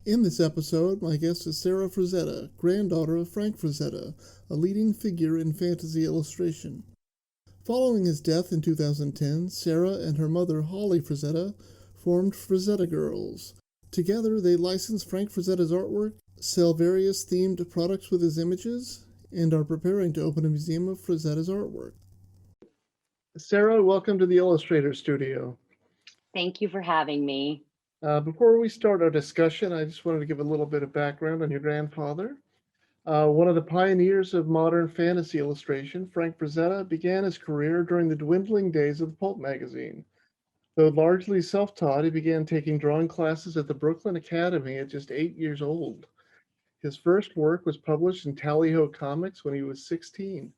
In this episode, my guest is Sara Frazetta, granddaughter of Frank Frazetta, a leading figure in fantasy illustration. Following his death in 2010, Sara and her mother, Holly Frazetta, formed Frazetta Girls. Together, they license Frank Frazetta's artwork, sell various themed products with his images, and are preparing to open a museum of Frazetta's artwork. Sara, welcome to the Illustrator Studio. Thank you for having me. Before we start our discussion, I just wanted to give a little bit of background on your grandfather. One of the pioneers of modern fantasy illustration, Frank Frazetta began his career during the dwindling days of the pulp magazine. Though largely self taught, he began taking drawing classes at the Brooklyn Academy at just 8 years old. His first work was published in Tally Ho Comics when he was 16.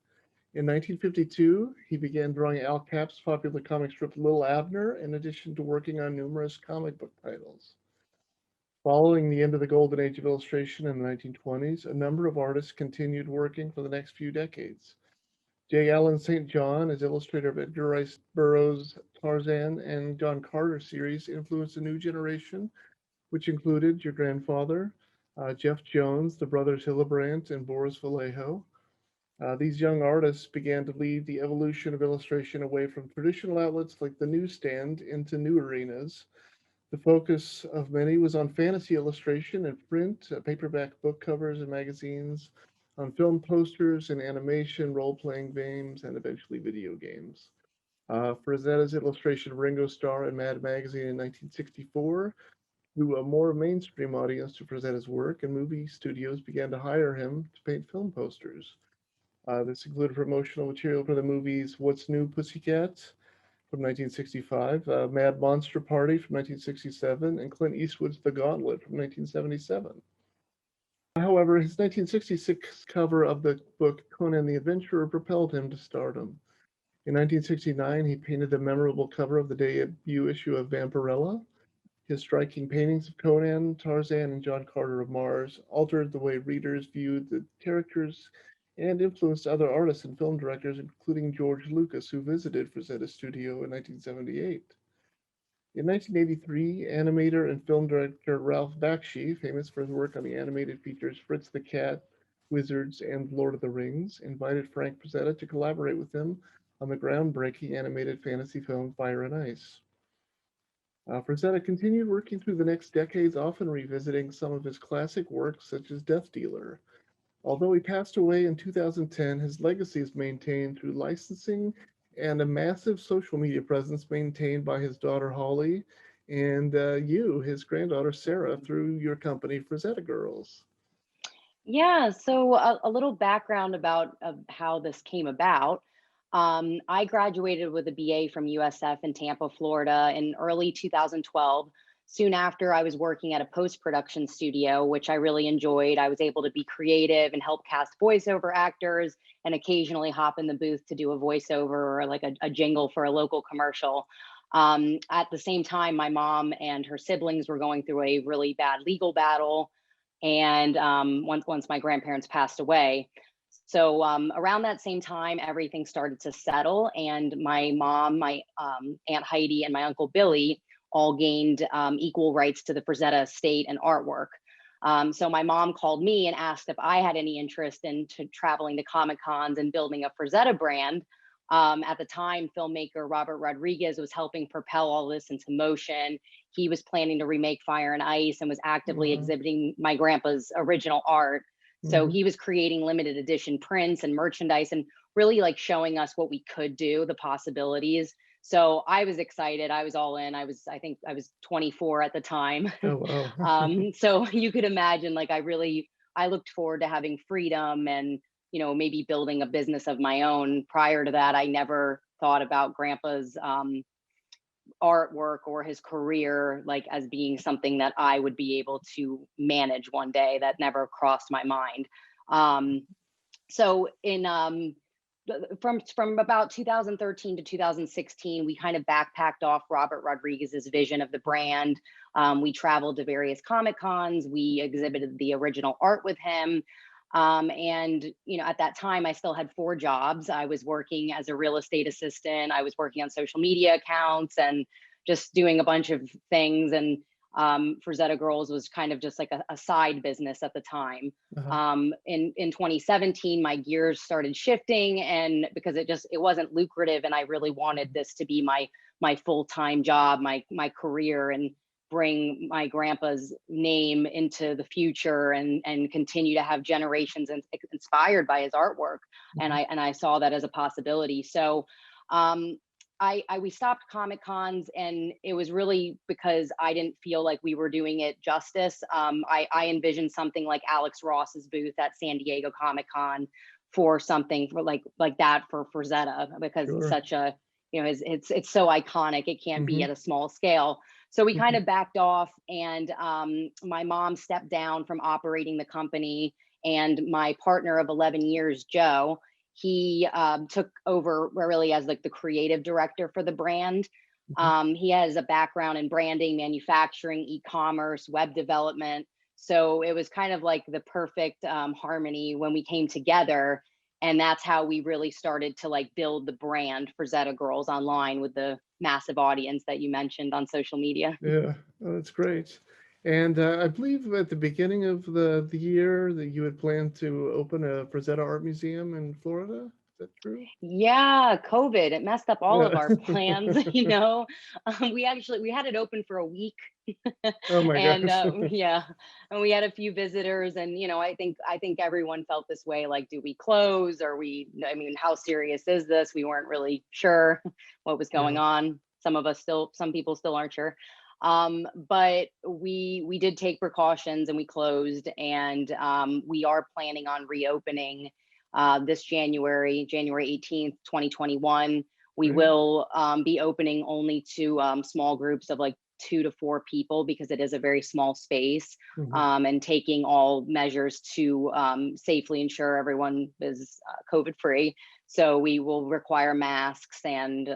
In 1952, he began drawing Al Cap's popular comic strip Lil Abner, in addition to working on numerous comic book titles. Following the end of the golden age of illustration in the 1920s, a number of artists continued working for the next few decades. J. Allen St. John, as illustrator of Edgar Rice Burroughs' Tarzan and John Carter series, influenced a new generation, which included your grandfather, Jeff Jones, the brothers Hillebrand, and Boris Vallejo. These young artists began to lead the evolution of illustration away from traditional outlets like the newsstand into new arenas. The focus of many was on fantasy illustration and print, paperback book covers and magazines, on film posters and animation, role playing games, and eventually video games. Frazetta's illustration of Ringo Starr in Mad Magazine in 1964 drew a more mainstream audience to Frazetta's work, and movie studios began to hire him to paint film posters. This included promotional material for the movies What's New, Pussycat? From 1965, Mad Monster Party from 1967, and Clint Eastwood's The Gauntlet from 1977. However, his 1966 cover of the book Conan the Adventurer propelled him to stardom. In 1969, he painted the memorable cover of the debut issue of Vampirella. His striking paintings of Conan, Tarzan, and John Carter of Mars altered the way readers viewed the characters and influenced other artists and film directors, including George Lucas, who visited Frazetta's studio in 1978. In 1983, animator and film director Ralph Bakshi, famous for his work on the animated features Fritz the Cat, Wizards, and Lord of the Rings, invited Frank Frazetta to collaborate with him on the groundbreaking animated fantasy film Fire and Ice. Frazetta continued working through the next decades, often revisiting some of his classic works, such as Death Dealer. Although he passed away in 2010, his legacy is maintained through licensing and a massive social media presence maintained by his daughter Holly and you, his granddaughter Sara, through your company, Frazetta Girls. Yeah, so a little background about how this came about. I graduated with a BA from USF in Tampa, Florida in early 2012. Soon after, I was working at a post-production studio, which I really enjoyed. I was able to be creative and help cast voiceover actors and occasionally hop in the booth to do a voiceover or like a jingle for a local commercial. At the same time, my mom and her siblings were going through a really bad legal battle, and once my grandparents passed away. So around that same time, everything started to settle, and my mom, my Aunt Heidi, and my Uncle Billy all gained equal rights to the Frazetta estate and artwork. So my mom called me and asked if I had any interest in traveling to Comic Cons and building a Frazetta brand. At the time, filmmaker Robert Rodriguez was helping propel all this into motion. He was planning to remake Fire and Ice and was actively Mhm. exhibiting my grandpa's original art. So Mhm. he was creating limited edition prints and merchandise and really like showing us what we could do, the possibilities. So I was excited. I was all in. I think I was 24 at the time. Oh, wow. So you could imagine, like, I looked forward to having freedom and, maybe building a business of my own. Prior to that, I never thought about grandpa's artwork or his career like as being something that I would be able to manage one day. That never crossed my mind. Um, so in from about 2013 to 2016, we kind of backpacked off Robert Rodriguez's vision of the brand. We traveled to various Comic Cons. We exhibited the original art with him. And at that time, I still had four jobs. I was working as a real estate assistant. I was working on social media accounts and just doing a bunch of things. And Frazetta Girls was kind of just like a side business at the time. Uh-huh. In 2017, my gears started shifting, and because it wasn't lucrative, and I really wanted this to be my full-time job, my career, and bring my grandpa's name into the future, and continue to have generations inspired by his artwork. And Mhm. I saw that as a possibility. So um, we stopped Comic Cons, and it was really because I didn't feel like we were doing it justice. I envisioned something like Alex Ross's booth at San Diego Comic Con, for something for like that for Frazetta, because it's Sure. such a, it's so iconic. It can't be Hmm. at a small scale. So we kind Hmm. of backed off, and my mom stepped down from operating the company, and my partner of 11 years, Joe, he took over really as like the creative director for the brand. Hmm. He has a background in branding, manufacturing, e-commerce, web development. So it was kind of like the perfect harmony when we came together. And that's how we really started to like build the brand for Zeta Girls online, with the massive audience that you mentioned on social media. Yeah, oh, that's great. And I believe at the beginning of the year that you had planned to open a Frazetta Art Museum in Florida. Is that true? Yeah, COVID, it messed up all of Yeah. our plans, we had it open for a week. Oh my And gosh. yeah, and we had a few visitors, and I think everyone felt this way, like, do we close? I mean, how serious is this? We weren't really sure what was going Yeah. on. Some people still aren't sure. But we did take precautions, and we closed, and we are planning on reopening this January 18th, 2021. We Great. will be opening only to small groups of like 2 to 4 people, because it is a very small space, Hmm. and taking all measures to safely ensure everyone is COVID free. So we will require masks, and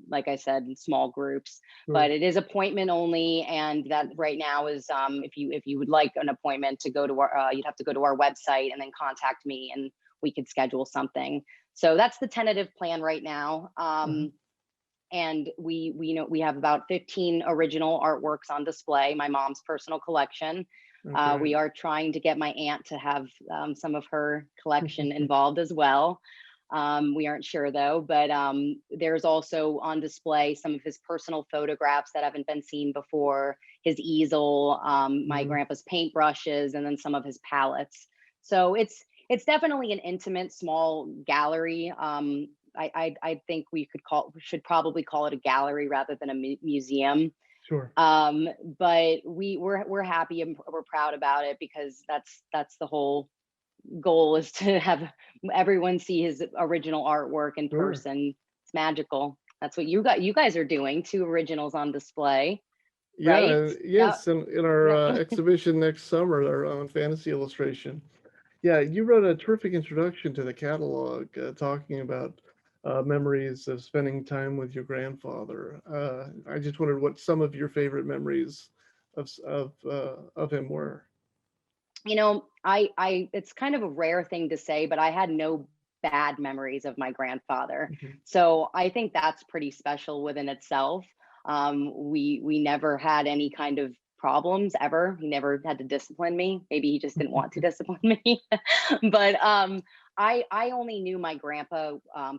like I said, in small groups. But Sure. it is appointment only, and that right now is, if you would like an appointment, to go to our you'd have to go to our website and then contact me, and we could schedule something. So that's the tentative plan right now. Uh-huh. And we have about 15 original artworks on display, my mom's personal collection. Oh, great. We are trying to get my aunt to have some of her collection involved as well. We aren't sure though, but there's also on display some of his personal photographs that haven't been seen before, his easel, my Mhm. grandpa's paintbrushes, and then some of his palettes. So it's definitely an intimate, small gallery. I think should probably call it a gallery rather than a museum. Sure. Um, but we're happy, and we're proud about it, because that's the whole goal, is to have everyone see his original artwork in Sure. person. It's magical. That's what you guys are doing, 2 originals on display, Yeah, right? Yep. yes, in our Yep. exhibition next summer, our on fantasy illustration. Yeah, you wrote a terrific introduction to the catalog, talking about memories of spending time with your grandfather. I just wondered what some of your favorite memories of him were. I it's kind of a rare thing to say, but I had no bad memories of my grandfather. Mhm. So I think that's pretty special within itself. We never had any kind of problems ever. He never had to discipline me. Maybe he just didn't want to discipline me. But I only knew my grandpa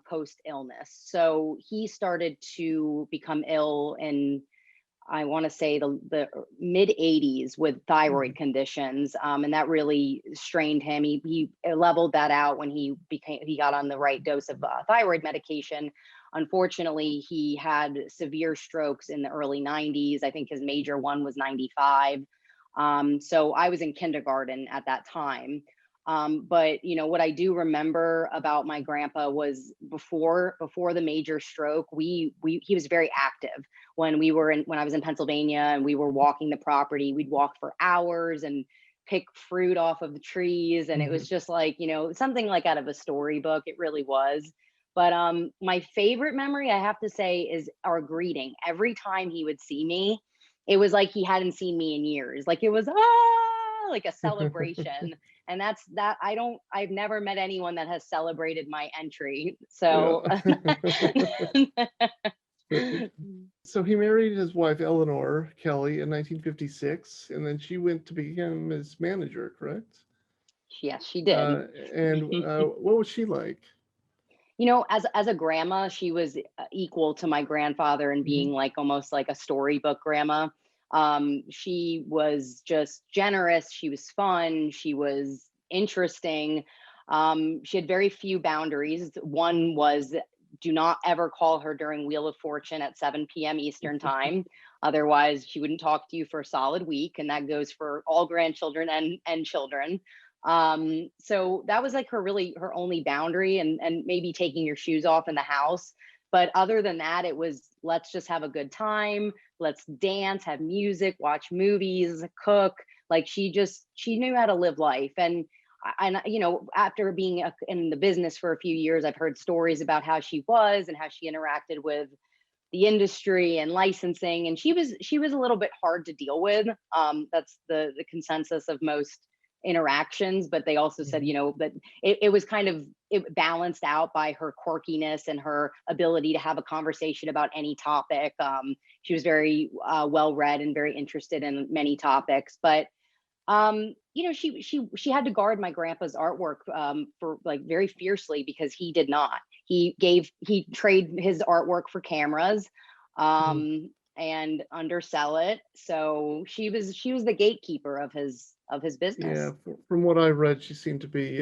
post illness. So he started to become ill in, I want to say, the mid 80s, with thyroid Mhm. conditions, and that really strained him. He leveled that out when he got on the right dose of thyroid medication. Unfortunately, he had severe strokes in the early 90s. I think his major one was 95. So I was in kindergarten at that time. But what I do remember about my grandpa was, before the major stroke, we he was very active. When I was in Pennsylvania and we were walking the property, we'd walk for hours and pick fruit off of the trees, and it was Mhm. just like, something like out of a storybook. It really was. But my favorite memory, I have to say, is our greeting. Every time he would see me, it was like he hadn't seen me in years. Like, it was like a celebration. And I've never met anyone that has celebrated my entry. Yeah. So Great. So he married his wife, Eleanor Kelly, in 1956, and then she went to become his manager, correct? Yes, she did. And what was she like? You know, as a grandma, she was equal to my grandfather in Mhm. being like almost like a storybook grandma. She was just generous. She was fun. She was interesting. She had very few boundaries. One was, do not ever call her during Wheel of Fortune at 7 p.m. Eastern time. Otherwise, she wouldn't talk to you for a solid week. And that goes for all grandchildren and children. So that was like her only boundary, and maybe taking your shoes off in the house. But other than that, it was, let's just have a good time, let's dance, have music, watch movies, cook. Like she knew how to live life. And you know, after being in the business for a few years, I've heard stories about how she was and how she interacted with the industry and licensing, and she was a little bit hard to deal with. That's the consensus of most interactions. But they also said, Mhm. you know, that it was kind of, it balanced out by her quirkiness and her ability to have a conversation about any topic. She was very well read and very interested in many topics. But you know, she had to guard my grandpa's artwork for like very fiercely, because he did not. He traded his artwork for cameras, Mhm. and undersell it. So she was the gatekeeper of his Yeah, business. from what I read, she seemed to be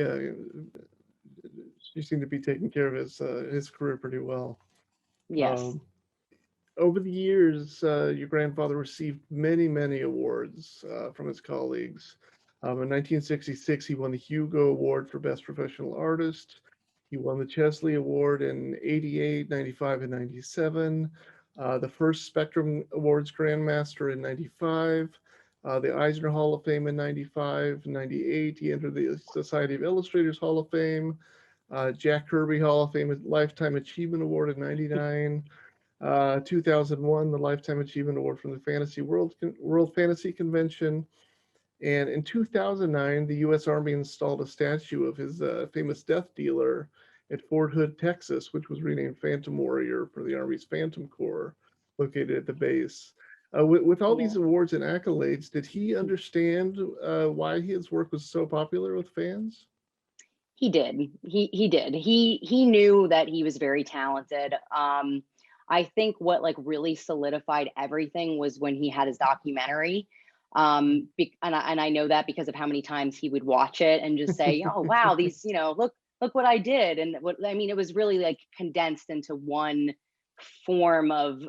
taking care of his career pretty well. Yes. Um, Over the years, your grandfather received many, many awards from his colleagues. In 1966, he won the Hugo Award for Best Professional Artist. He won the Chesley Award in 88, 95, and 97. The first Spectrum Awards Grandmaster in 95. The Eisner Hall of Fame in 95, 98. He entered the Society of Illustrators Hall of Fame. Jack Kirby Hall of Fame Lifetime Achievement Award in 99. 2001, the Lifetime Achievement Award from the World Fantasy Convention. And in 2009, the U.S. Army installed a statue of his famous death dealer at Fort Hood, Texas, which was renamed Phantom Warrior for the Army's Phantom Corps, located at the base. With all these Yeah. awards and accolades, did he understand why his work was so popular with fans? He did. He did. He knew that he was very talented. I think what like really solidified everything was when he had his documentary. And I know that because of how many times he would watch it and just say, "Oh wow, these, you know, look what I did." And what I mean, it was really like condensed into one form of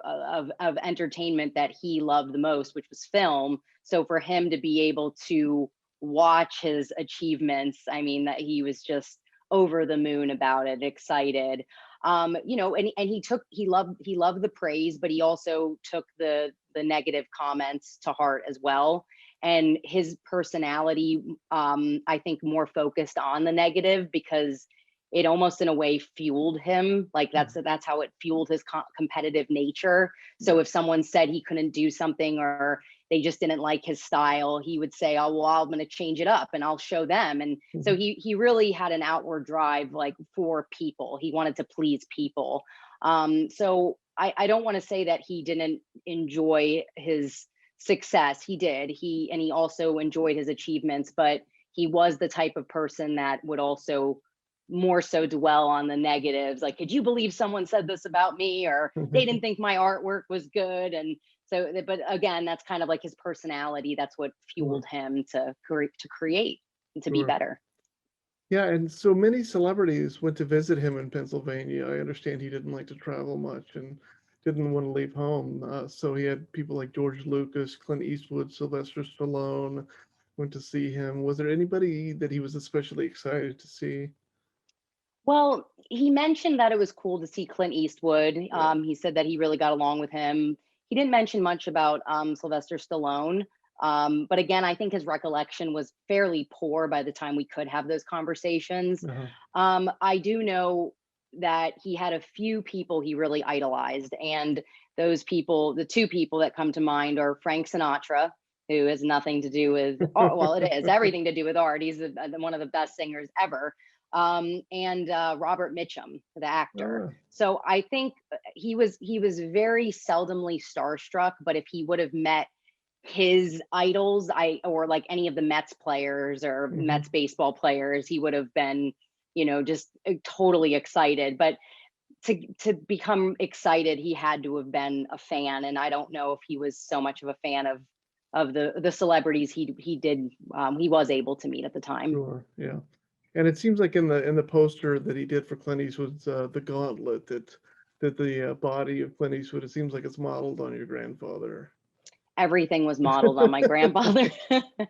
entertainment that he loved the most, which was film. So for him to be able to watch his achievements, I mean, that he was just over the moon about it, excited. You know, and he loved the praise, but he also took the negative comments to heart as well. And his personality, I think, more focused on the negative, because it almost in a way fueled him. Like that's how it fueled his competitive nature. So if someone said he couldn't do something, or they just didn't like his style, he would say, "Oh well, I'm going to change it up and I'll show them." And so he really had an outward drive, like for people. He wanted to please people. So I don't want to say that he didn't enjoy his success. He did. He also enjoyed his achievements, but he was the type of person that would also more so dwell on the negatives. Like, could you believe someone said this about me? Or they didn't think my artwork was good. And so, but again, that's kind of like his personality. That's what Sure, fueled him to create and to be sure. better. Yeah, and so many celebrities went to visit him in Pennsylvania. I understand he didn't like to travel much and didn't want to leave home. So he had people like George Lucas, Clint Eastwood, Sylvester Stallone went to see him. Was there anybody that he was especially excited to see? Well, he mentioned that it was cool to see Clint Eastwood. Yeah. He said that he really got along with him. He didn't mention much about Sylvester Stallone. But again, I think his recollection was fairly poor by the time we could have those conversations. Uh-huh. I do know that he had a few people he really idolized. And those people, the two people that come to mind are Frank Sinatra, who has nothing to do with art. Well, it is everything to do with art. He's one of the best singers ever. and Robert Mitchum, the actor. Ah, So I think he was very seldomly starstruck, but if he would have met his idols, or like any of the Mets players or mhm. Mets baseball players, he would have been, just totally excited. But to become excited, he had to have been a fan, and I don't know if he was so much of a fan of the celebrities he was able to meet at the time. Sure, yeah. And it seems like in the poster that he did for Clint Eastwood's The Gauntlet, that the body of Clint Eastwood, it seems like it's modeled on your grandfather. Everything was modeled on my grandfather.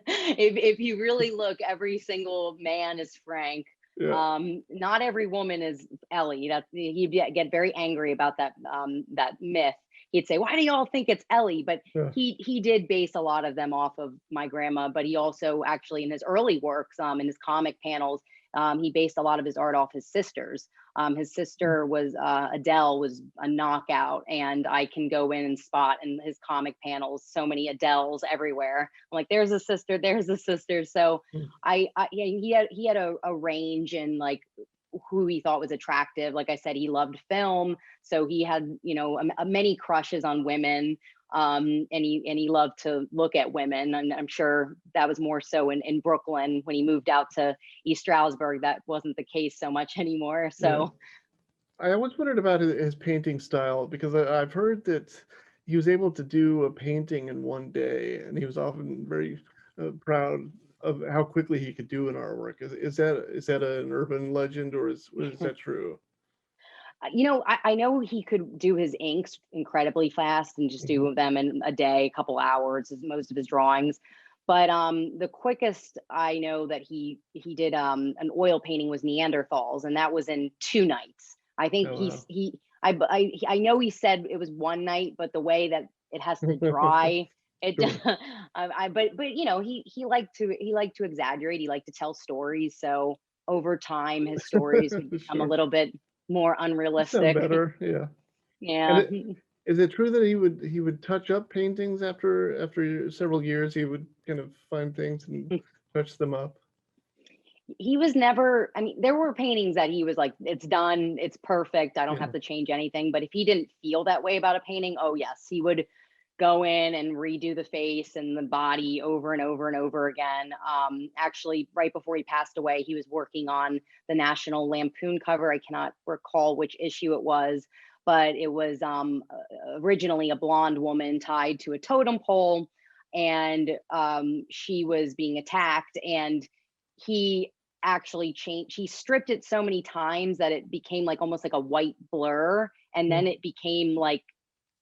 If you really look, every single man is Frank. Yeah, Not every woman is Ellie. He'd get very angry about that myth. He'd say, "Why do y'all think it's Ellie?" But yeah. he did base a lot of them off of my grandma. But he also actually, in his early works, in his comic panels, he based a lot of his art off his sisters. His sister was Adele, was a knockout, and I can go in and spot in his comic panels so many Adeles everywhere. I'm like, there's a sister, there's a sister. So Mm. yeah, he had a range in like who he thought was attractive. Like I said, he loved film, so he had many crushes on women. And he loved to look at women, and I'm sure that was more so in Brooklyn. When he moved out to East Stroudsburg, that wasn't the case so much anymore. Yeah. So I always wondered about his painting style because I've heard that he was able to do a painting in one day, and he was often very proud of how quickly he could do an artwork. Is that an urban legend, or is that true? I know he could do his inks incredibly fast and just Mhm. do them in a day, a couple hours, as most of his drawings. But the quickest I know that he did an oil painting was Neanderthals, and that was in 2 nights. I think Oh wow. I know he said it was one night, but the way that it has to dry, it Sure, but he liked to exaggerate. He liked to tell stories. So over time, his stories would become a sure. little bit more Sound unrealistic. better, yeah. And Yeah. is it true that he would touch up paintings after several years? He would kind of find things and touch them up. He was never, I mean, there were paintings that he was like, it's done, it's perfect, I don't have Yeah. to change anything. But if he didn't feel that way about a painting, oh yes, he would go in and redo the face and the body over and over and over again. Actually, right before he passed away, he was working on the National Lampoon cover. I cannot recall which issue it was, but it was originally a blonde woman tied to a totem pole, and she was being attacked, and he actually changed, he stripped it so many times that it became like almost like a white blur, and then Mm, it became like,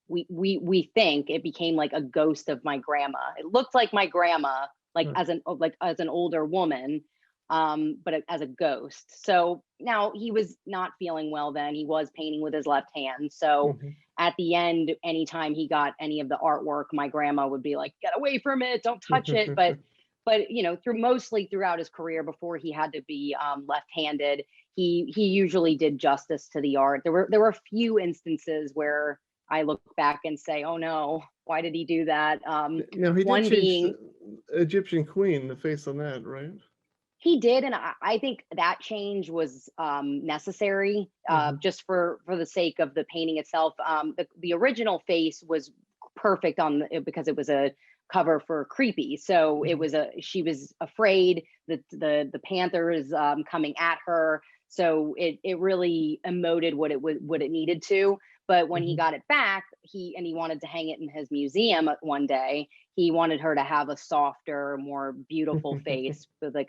we think it became like a ghost of my grandma. It looked like my grandma, like right. as an older woman, but as a ghost. So now he was not feeling well then. He was painting with his left hand. So Mhm. at the end, anytime he got any of the artwork, my grandma would be like, "Get away from it! Don't touch it!" But mostly throughout his career before he had to be left-handed, he usually did justice to the art. There were a few instances where I look back and say, "Oh no, why did he do that?" Now he did One change being, the Egyptian queen, the face on that, right? he did, and I think that change was necessary, Mhm. just for the sake of the painting itself. The original face was perfect because it was a cover for Creepy. So it Mhm. was she was afraid that the panther is coming at her. So it really emoted what it needed to. But when he Mhm. got it back, he wanted to hang it in his museum one day. He wanted her to have a softer, more beautiful face with like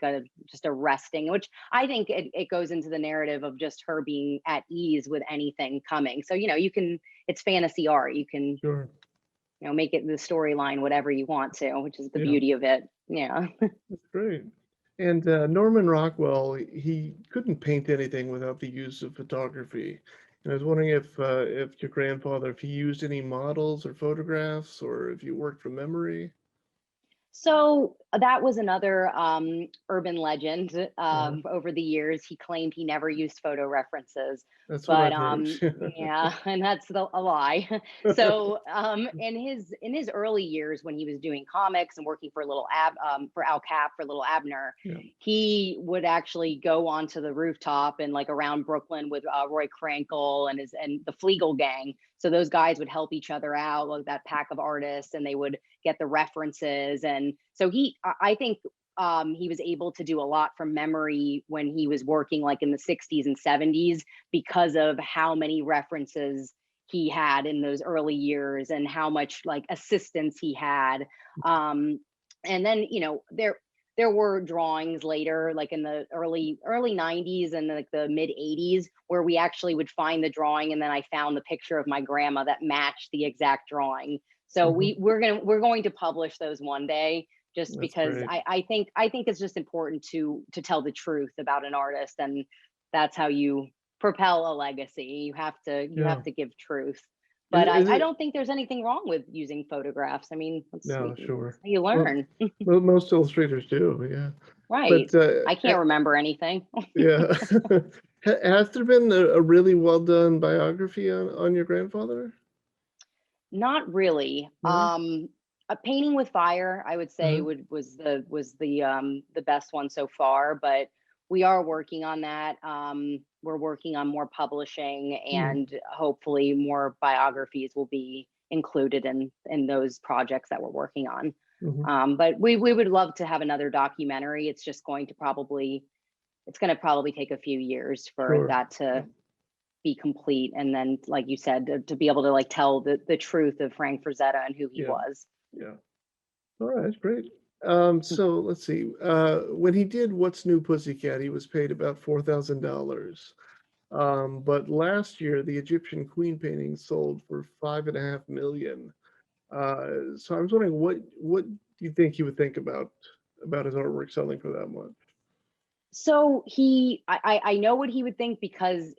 just a resting, which I think it goes into the narrative of just her being at ease with anything coming. So it's fantasy art. You can Sure. make it the storyline whatever you want to, which is the Yeah, beauty of it. Yeah. that's great. And Norman Rockwell, he couldn't paint anything without the use of photography. And I was wondering if your grandfather, if he used any models or photographs, or if you worked from memory. So that was another urban legend. Uh, Over the years, he claimed he never used photo references, that's what but I've heard. yeah, and that's a lie. So in his early years, when he was doing comics and working for for Al Cap for Little Abner, Yeah. he would actually go onto the rooftop and like around Brooklyn with Roy Krankel and his and the Flegel gang. So those guys would help each other out, like that pack of artists, and they would get the references. And so I think he was able to do a lot from memory when he was working like in the 60s and 70s because of how many references he had in those early years and how much like assistance he had. And then, there were drawings later, like in the early 90s and like the mid 80s, where we actually would find the drawing, and then I found the picture of my grandma that matched the exact drawing. So Mhm. we're going to publish those one day, just That's because great. I think it's just important to tell the truth about an artist, and that's how you propel a legacy. You Yeah. have to give truth. But Is I it? don't think there's anything wrong with using photographs. I mean, No, that's sure. how you Well, learn. most illustrators do, yeah. Right. But I can't remember anything. yeah, has there been a really well done biography on your grandfather? Not really. No. A Painting with Fire, I would say, Uh-huh. was the best one so far, but we are working on that. We're working on more publishing, Hmm. and hopefully more biographies will be included in those projects that we're working on. Hmm. But we would love to have another documentary. It's going to probably take a few years for Sure. that Yeah. to be complete, and then like you said, to be able to like tell the truth of Frank Frazetta and who he Yeah. was. Yeah. All right, great. So let's see. When he did What's New Pussycat, he was paid about $4,000. But last year, the Egyptian queen painting sold for 5.5 million. So I was wondering, what do you think he would think about his artwork selling for that much? So I know what he would think, because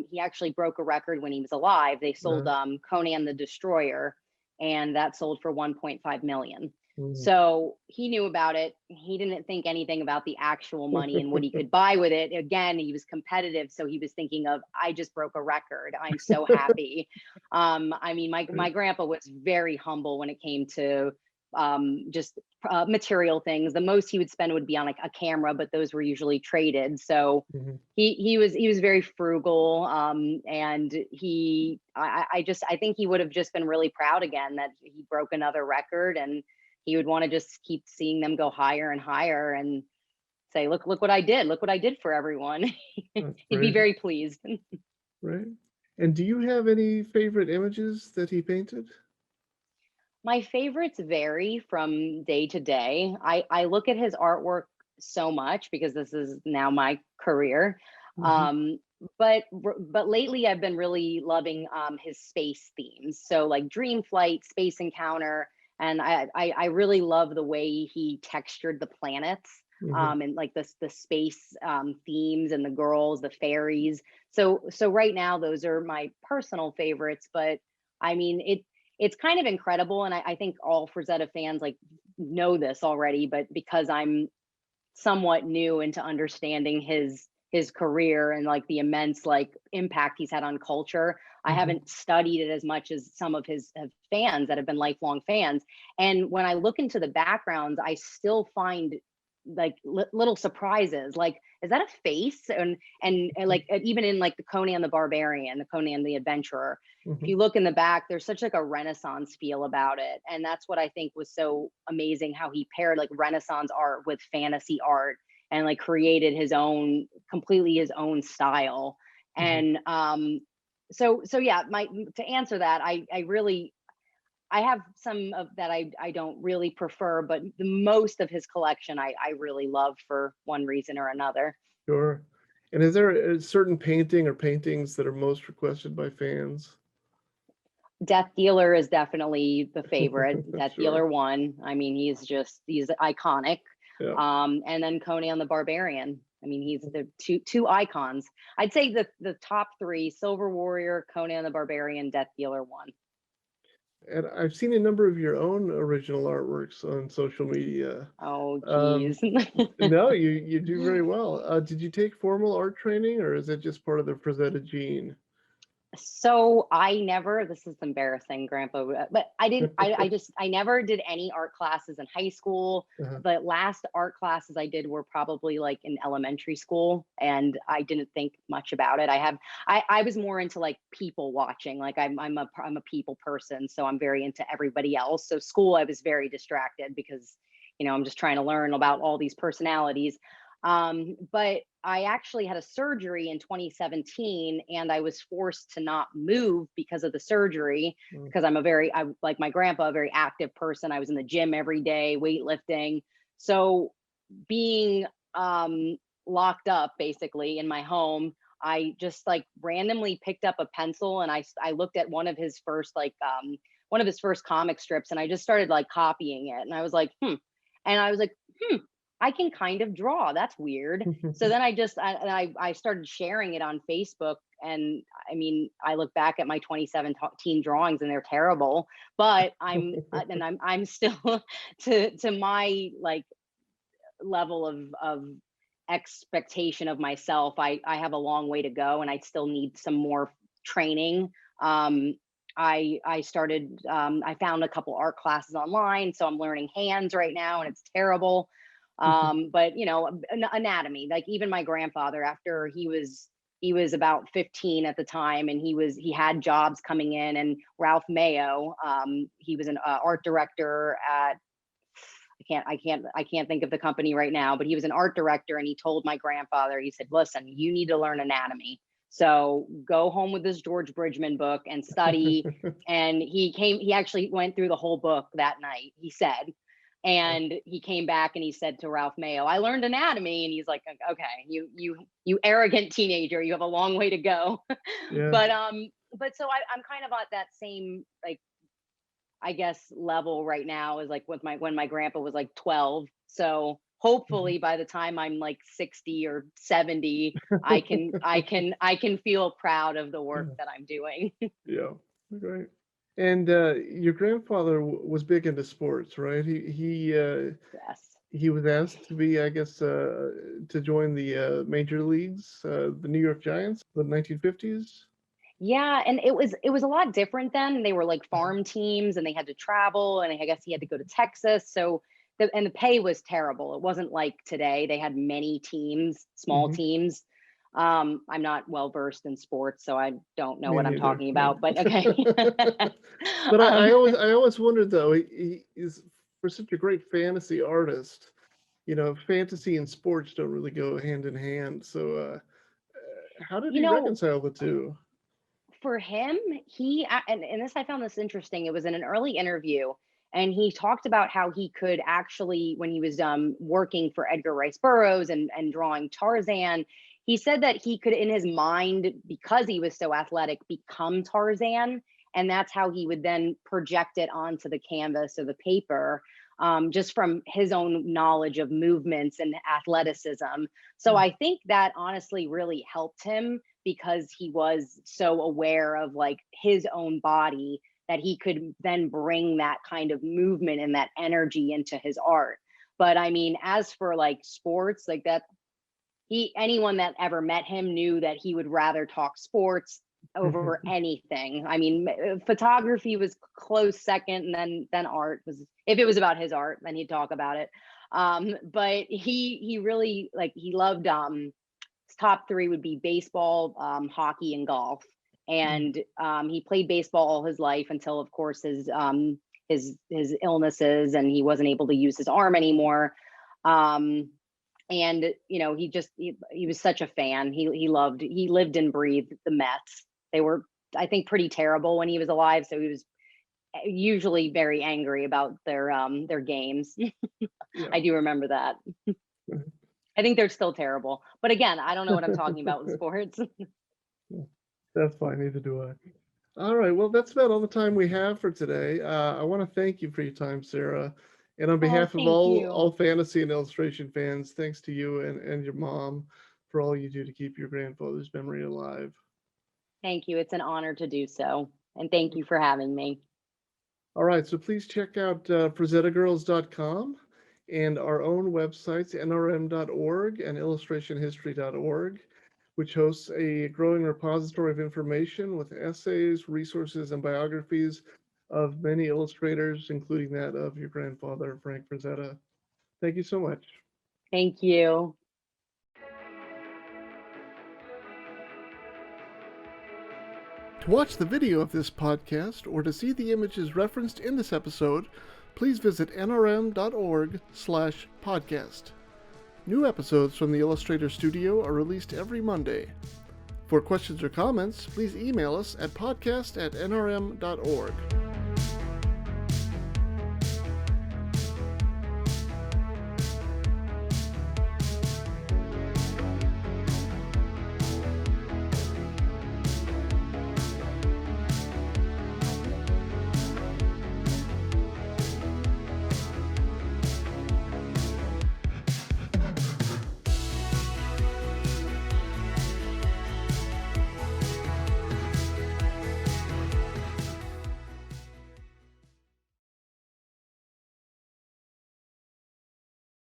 he actually broke a record when he was alive. They sold Uh, Conan the Destroyer, and that sold for 1.5 million. mm. So he knew about it. He didn't think anything about the actual money and what he could buy with it. Again, he was competitive, so he was thinking of, I just broke a record. I'm so happy. I mean, my Right. grandpa was very humble when it came to just material things. The most he would spend would be on like a camera, but those were usually traded. So Mhm. he was very frugal, and I think he would have just been really proud again that he broke another record, and he would want to just keep seeing them go higher and higher and say, look what I did for everyone. That's He'd be great. very pleased. Right. And do you have any favorite images that he painted? My favorites vary from day to day. I look at his artwork so much because this is now my career. Hmm. Um, but lately I've been really loving his space themes. So like Dream Flight, Space Encounter, and I really love the way he textured the planets. Hmm. And like the space themes and the girls, the fairies. So right now those are my personal favorites. But I mean, it's kind of incredible, and I think all Frazetta fans like know this already, but because I'm somewhat new into understanding his career and like the immense like impact he's had on culture, I Hmm. haven't studied it as much as some of his fans that have been lifelong fans. And when I look into the backgrounds, I still find like little surprises, like, is that a face? And like even in like the Conan the Barbarian, the Conan the Adventurer, if Hmm. you look in the back, there's such like a Renaissance feel about it. And that's what I think was so amazing, how he paired like Renaissance art with fantasy art and like created his own, completely his own style. Hmm. And so yeah, my to answer that, I really, I have some of that I don't really prefer, but the most of his collection I really love for one reason or another. Sure. And is there a certain painting or paintings that are most requested by fans? Death Dealer is definitely the favorite. Death Sure. Dealer one. I mean, he's iconic. Yeah. And then Conan the Barbarian. I mean, he's the two icons. I'd say the top three: Silver Warrior, Conan the Barbarian, Death Dealer one. And I've seen a number of your own original artworks on social media. Oh, Um, geez. no, you do very well. Did you take formal art training, or is it just part of the Frazetta gene? So I never, this is embarrassing, Grandpa, but I didn't, I never did any art classes in high school. Uh-huh. The last art classes I did were probably like in elementary school, and I didn't think much about it. I was more into like people watching. Like I'm a people person. So I'm very into everybody else. So school, I was very distracted because, I'm just trying to learn about all these personalities. But I actually had a surgery in 2017, and I was forced to not move because of the surgery. Mm. Because I like my grandpa, a very active person. I was in the gym every day, weightlifting. So being locked up basically in my home, I just like randomly picked up a pencil and I looked at one of his first comic strips, and I just started like copying it. And I was like, and I was like, I can kind of draw. That's weird. So then I started sharing it on Facebook, and I mean, I look back at my 2017 drawings and they're terrible, but I'm still to my like level of expectation of myself. I have a long way to go, and I still need some more training. I found a couple art classes online, so I'm learning hands right now, and it's terrible. But anatomy, like even my grandfather, after he was about 15 at the time, and he had jobs coming in, and Ralph Mayo, he was an art director at, I can't think of the company right now, but he was an art director, and he told my grandfather, he said, listen, you need to learn anatomy. So go home with this George Bridgman book and study. And he actually went through the whole book that night, he said. And he came back and he said to Ralph Mayo, I learned anatomy. And he's like, okay, you arrogant teenager, you have a long way to go. Yeah. but so I'm kind of at that same, like, I guess, level right now, is like with my when my grandpa was like 12. So Mhm. hopefully by the time I'm like 60 or 70, I can feel proud of the work Yeah. that I'm doing. Yeah. Great. And your grandfather was big into sports, right? Yes. He was asked to be, I guess, to join the major leagues, the New York Giants, the 1950s. Yeah, and it was a lot different then. They were like farm teams, and they had to travel, and I guess he had to go to Texas. So the pay was terrible. It wasn't like today. They had many teams, small Hmm. teams. I'm not well versed in sports, so I don't know Me what I'm neither. talking No. about, but okay. But um, I always wondered though, he is for such a great fantasy artist. Fantasy and sports don't really go hand in hand. So, how did you he know, reconcile the two? for him, and this, I found this interesting. It was in an early interview, and he talked about how he could actually, when he was working for Edgar Rice Burroughs and drawing Tarzan, he said that he could, in his mind, because he was so athletic, become Tarzan, and that's how he would then project it onto the canvas or the paper. Just from his own knowledge of movements and athleticism. So Mm. I think that honestly really helped him, because he was so aware of like his own body, that he could then bring that kind of movement and that energy into his art. But I mean, as for like sports, like that, anyone that ever met him knew that he would rather talk sports over anything. I mean, photography was close second, and then art was, if it was about his art, then he'd talk about it. But he really, like, he loved, his top three would be baseball, hockey, and golf. Mm. And he played baseball all his life until, of course, his illnesses, and he wasn't able to use his arm anymore. Um, and he was such a fan. He lived and breathed the Mets. They were, I think, pretty terrible when he was alive, so he was usually very angry about their games. Yeah. I do remember that. I think they're still terrible. But again, I don't know what I'm talking about with sports. That's fine. Neither do I. All right. Well, that's about all the time we have for today. I want to thank you for your time, Sarah. And on Oh, behalf of thank all you. fantasy and illustration fans, thanks to you and your mom for all you do to keep your grandfather's memory alive. Thank you. It's an honor to do so. And thank you for having me. All right, so please check out FrazettaGirls.com and our own websites, nrm.org and illustrationhistory.org, which hosts a growing repository of information with essays, resources, and biographies of many illustrators, including that of your grandfather, Frank Frazetta. Thank you so much. Thank you. To watch the video of this podcast or to see the images referenced in this episode, please visit nrm.org/podcast. New episodes from the Illustrator Studio are released every Monday. For questions or comments, please email us at podcast@nrm.org.